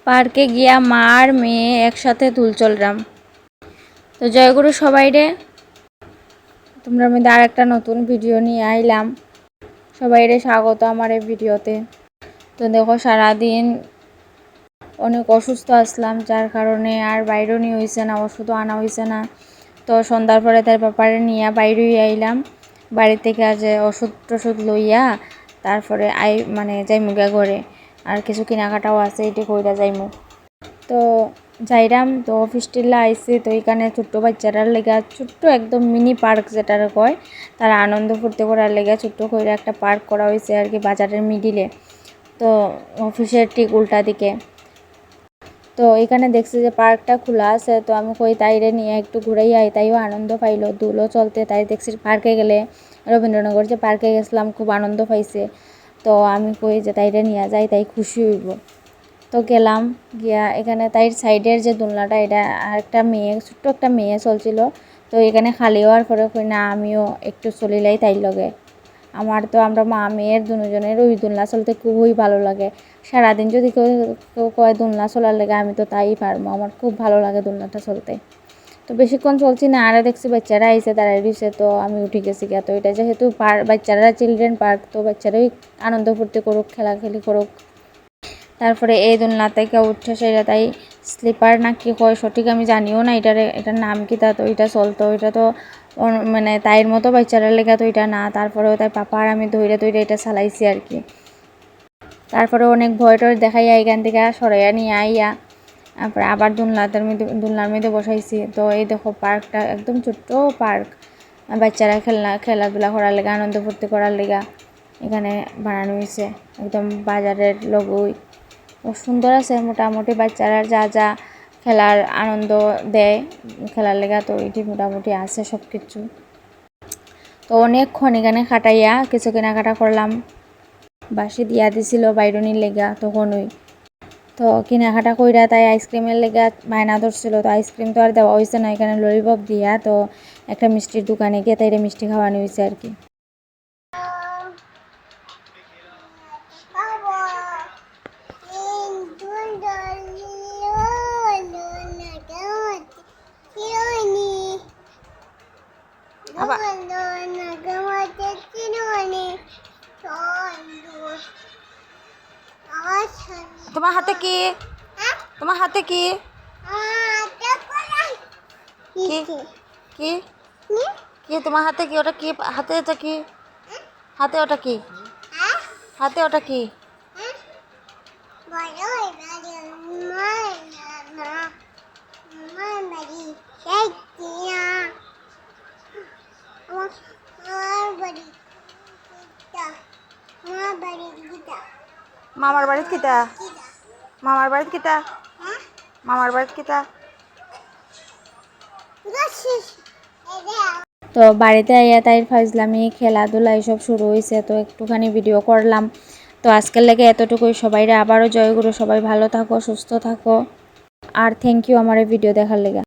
পার্কে গিয়া মা আর মেয়ে একসাথে দুল চললাম। তো জয়গুরু সবাই রে, তোমরা মধ্যে আর একটা নতুন ভিডিও নিয়ে আইলাম। সবাই রে স্বাগত আমার এই ভিডিওতে। তো দেখো সারাদিন অনেক অসুস্থ আসলাম, যার কারণে আর বাইরেও নিয়ে হয়েছে না, ওষুধও আনা হয়েছে না। তো সন্ধ্যার পরে তার ব্যাপারে নিয়ে বাইরেই আইলাম। বাড়ি থেকে আজ ওষুধ টষুধ লইয়া তারপরে যাইমু গা ঘরে। আর কিছু কেনাকাটাও আছে, এটি কইরা যাইমু। তো যাইরাম তো অফিস টিল্লা আইসি। তো এখানে ছোট্ট বাচ্চাটার লেগা ছোট্ট একদম মিনি পার্ক যেটার কয়, তারা আনন্দ ফুর্তি করার লেগা ছোট্ট করে একটা পার্ক করা হয়েছে আর কি, বাজারের মিডিলে। তো অফিসের ঠিক উল্টা দিকে। তো এখানে দেখছি যে পার্কটা খোলা আছে। তো আমি কই তাইরে নিয়ে একটু ঘুরাই আই, তাইও আনন্দ পাইলো দুলো চলতে। তাই দেখছি পার্কে গেলে, রবীন্দ্রনগর যে পার্কে গেছিলাম খুব আনন্দ পাইছে। তো আমি কই যে তাইরে নিয়ে যাই, তাই খুশি হইব। তো গেলাম গিয়া এখানে তাইর সাইডের যে দোলনাটা, এটা একটা মেয়ে ছোট্ট একটা মেয়ে চলছিল। তো এখানে খালি হওয়ার পরে কই না আমিও একটু চলিলাই তাইর লগে। আমরা মা মেয়ের দুজনের ওই দোলনা চলতে খুবই ভালো লাগে। সারাদিন যদি কেউ কয় দোলনা চলার লেগে, আমি তো তাই পারবো। আমার খুব ভালো লাগে দোলনাটা চলতে। তো বেশিক্ষণ চলছি না, আরও দেখছি বাচ্চারা আইসে দাঁড়াই দিয়েছে। তো আমি উঠে গেছি গিয়া। তো এটা যেহেতু বাচ্চারা চিলড্রেন পার্ক, তো বাচ্চারাই আনন্দ ফুর্তি করুক, খেলাখেলি করুক। তারপরে এই দোলনাতে কেউ উঠছে, সেটা তাই স্লিপার না কি কয় সঠিক আমি জানিও না এটার নাম কি। তা তো এটা চলতো, এটা তো তাইর মতো বাচ্চারা লেখা তো এটা না। তারপরেও তাই পাপা আর আমি ধৈরে এটা চালাইছি আর কি। তারপরে অনেক ভয় টয় দেখাইয়া এখান থেকে সরাইয়া নিয়ে আইয়া তারপরে আবার দোলনার মধ্যে বসাইছি। তো এই দেখো পার্কটা একদম ছোট্ট পার্ক, বাচ্চারা খেলাধুলা করার লেগা, আনন্দ ফুর্তি করার লেগা এখানে বানানো হয়েছে একদম বাজারের লগই। ও সুন্দর আছে, মোটামুটি বাচ্চারা যা যা খেলার আনন্দ দেয় খেলার লেগা, তো এটি মোটামুটি আছে সব কিছু। তো অনেকক্ষণ এখানে খাটাইয়া কিছু কেনাকাটা করলাম। বাসি দিয়া দিছিল বাইরনির লেগা তখনই। তো কেনাকাটা কইরা তাই আইসক্রিমের লেগা বায়না ধরছিল। তো আইসক্রিম তো আর দেওয়া হয়েছে না, এখানে ললিপপ দিয়া। তো একটা মিষ্টির দোকানে গিয়ে তাইরে মিষ্টি খাওয়ানো হয়েছে আর কি। তোমার হাতে কি? তোমার হাতে কি? কি কি তোমার হাতে কি? ওটা কি হাতে? এটা কি হাতে? ওটা কি হাতে? ওটা কি? মামার বাড়িত কিতা? মামার বাড়িত কিতা? মামার বাড়িত কিতা? তো বাড়িতে আইয়া তাইর ফাজলামি খেলাধুলা এসব শুরু হয়েছে। তো একটুখানি ভিডিও করলাম। তো আজকের লেগে এতটুকুই। সবাইরে আবারও জয়গুরু, সবাই ভালো থাকো, সুস্থ থাকো। আর থ্যাংক ইউ আমার এই ভিডিও দেখার লেগে।